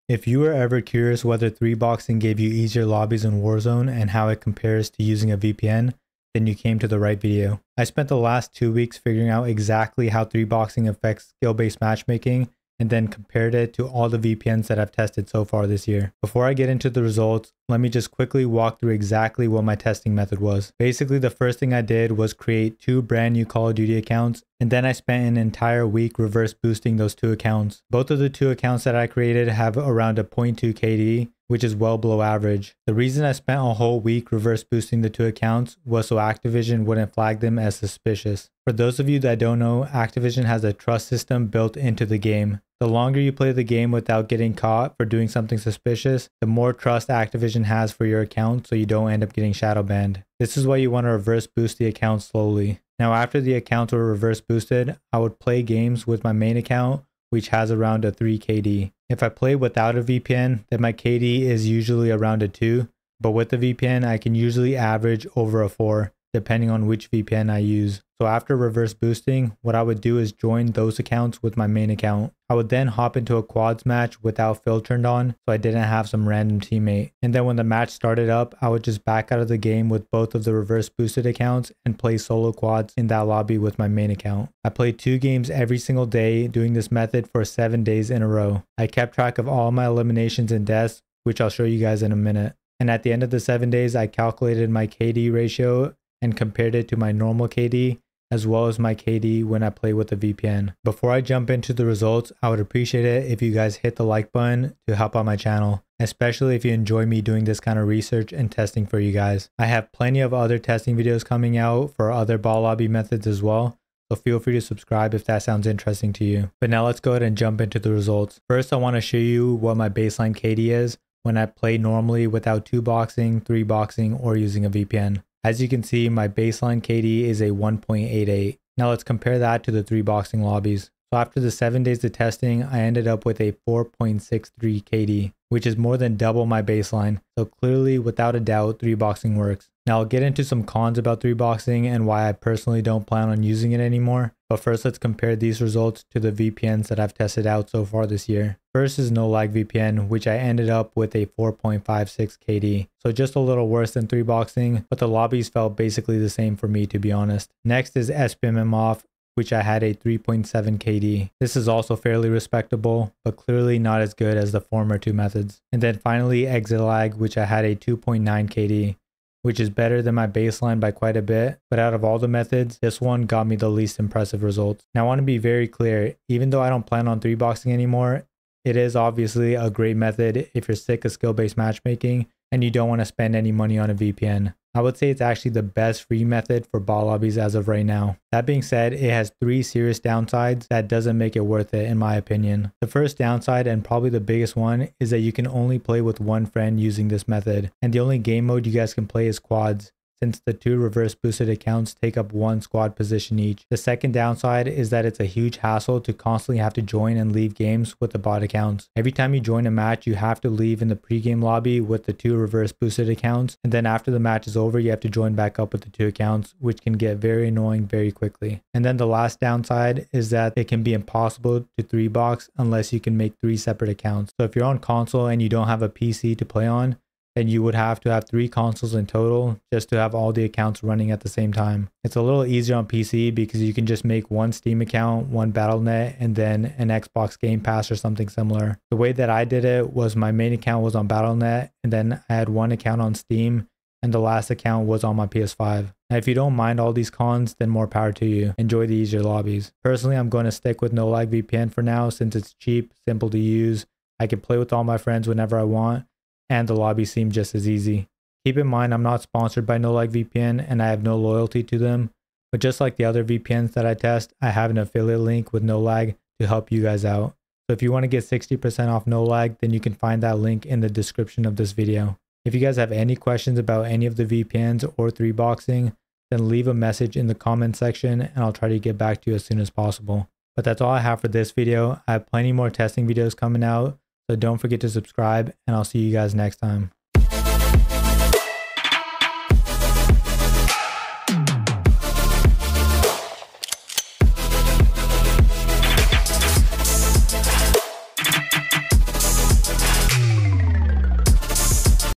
If you were ever curious whether 3boxing gave you easier lobbies in Warzone and how it compares to using a VPN, then you came to the right video. I spent the last 2 weeks figuring out exactly how 3boxing affects skill-based matchmaking and then compared it to all the VPNs that I've tested so far this year. Before I get into the results, let me just quickly walk through exactly what my testing method was. Basically, the first thing I did was create 2 brand new Call of Duty accounts, and then I spent an entire week reverse boosting those 2 accounts. Both of the 2 accounts that I created have around a 0.2 KD, which is well below average. The reason I spent a whole week reverse boosting the 2 accounts was so Activision wouldn't flag them as suspicious. For those of you that don't know, Activision has a trust system built into the game. The longer you play the game without getting caught for doing something suspicious, the more trust Activision has for your account so you don't end up getting shadow banned. This is why you want to reverse boost the account slowly. Now after the accounts were reverse boosted, I would play games with my main account, which has around a 3 KD. If I play without a VPN, then my KD is usually around a 2, but with the VPN I can usually average over a 4, depending on which VPN I use. So after reverse boosting, what I would do is join those accounts with my main account. I would then hop into a quads match without Phil turned on, so I didn't have some random teammate. And then when the match started up, I would just back out of the game with both of the reverse boosted accounts and play solo quads in that lobby with my main account. I played 2 games every single day doing this method for 7 days in a row. I kept track of all my eliminations and deaths, which I'll show you guys in a minute. And at the end of the 7 days, I calculated my KD ratio and compared it to my normal KD as well as my KD when I play with a VPN. Before I jump into the results, I would appreciate it if you guys hit the like button to help out my channel, especially if you enjoy me doing this kind of research and testing for you guys. I have plenty of other testing videos coming out for other ball lobby methods as well, so feel free to subscribe if that sounds interesting to you. But now let's go ahead and jump into the results. First, I want to show you what my baseline KD is when I play normally without 2boxing, 3boxing, or using a VPN. As you can see, my baseline KD is a 1.88. Now let's compare that to the 3boxing lobbies. So after the 7 days of testing, I ended up with a 4.63 KD, which is more than double my baseline. So clearly, without a doubt, 3boxing works. Now I'll get into some cons about 3boxing and why I personally don't plan on using it anymore. But first, let's compare these results to the VPNs that I've tested out so far this year. First is No Lag VPN, which I ended up with a 4.56 KD. So just a little worse than 3boxing, but the lobbies felt basically the same for me, to be honest. Next is SPMM off, which I had a 3.7 KD. This is also fairly respectable, but clearly not as good as the former 2 methods. And then finally Exit Lag, which I had a 2.9 KD, which is better than my baseline by quite a bit, but out of all the methods, this one got me the least impressive results. Now I want to be very clear, even though I don't plan on 3boxing anymore, it is obviously a great method if you're sick of skill-based matchmaking and you don't want to spend any money on a VPN. I would say it's actually the best free method for ball lobbies as of right now. That being said, it has 3 serious downsides that doesn't make it worth it in my opinion. The first downside, and probably the biggest one, is that you can only play with one friend using this method, and the only game mode you guys can play is quads, since the 2 reverse boosted accounts take up 1 squad position each. The second downside is that it's a huge hassle to constantly have to join and leave games with the bot accounts. Every time you join a match, you have to leave in the pregame lobby with the 2 reverse boosted accounts, and then after the match is over, you have to join back up with the 2 accounts, which can get very annoying very quickly. And then the last downside is that it can be impossible to 3box unless you can make 3 separate accounts. So if you're on console and you don't have a PC to play on, then you would have to have 3 consoles in total just to have all the accounts running at the same time. It's a little easier on PC because you can just make 1 Steam account, 1 Battle.net, and then an Xbox Game Pass or something similar. The way that I did it was my main account was on Battle.net, and then I had 1 account on Steam, and the last account was on my PS5. Now if you don't mind all these cons, then more power to you. Enjoy the easier lobbies. Personally, I'm going to stick with No Lag VPN for now since it's cheap, simple to use. I can play with all my friends whenever I want, and the lobby seemed just as easy. Keep in mind, I'm not sponsored by No Lag VPN and I have no loyalty to them, but just like the other VPNs that I test, I have an affiliate link with No Lag to help you guys out. So if you want to get 60% off No Lag, then you can find that link in the description of this video. If you guys have any questions about any of the VPNs or 3boxing, then leave a message in the comment section and I'll try to get back to you as soon as possible. But that's all I have for this video. I have plenty more testing videos coming out, so don't forget to subscribe, and I'll see you guys next time.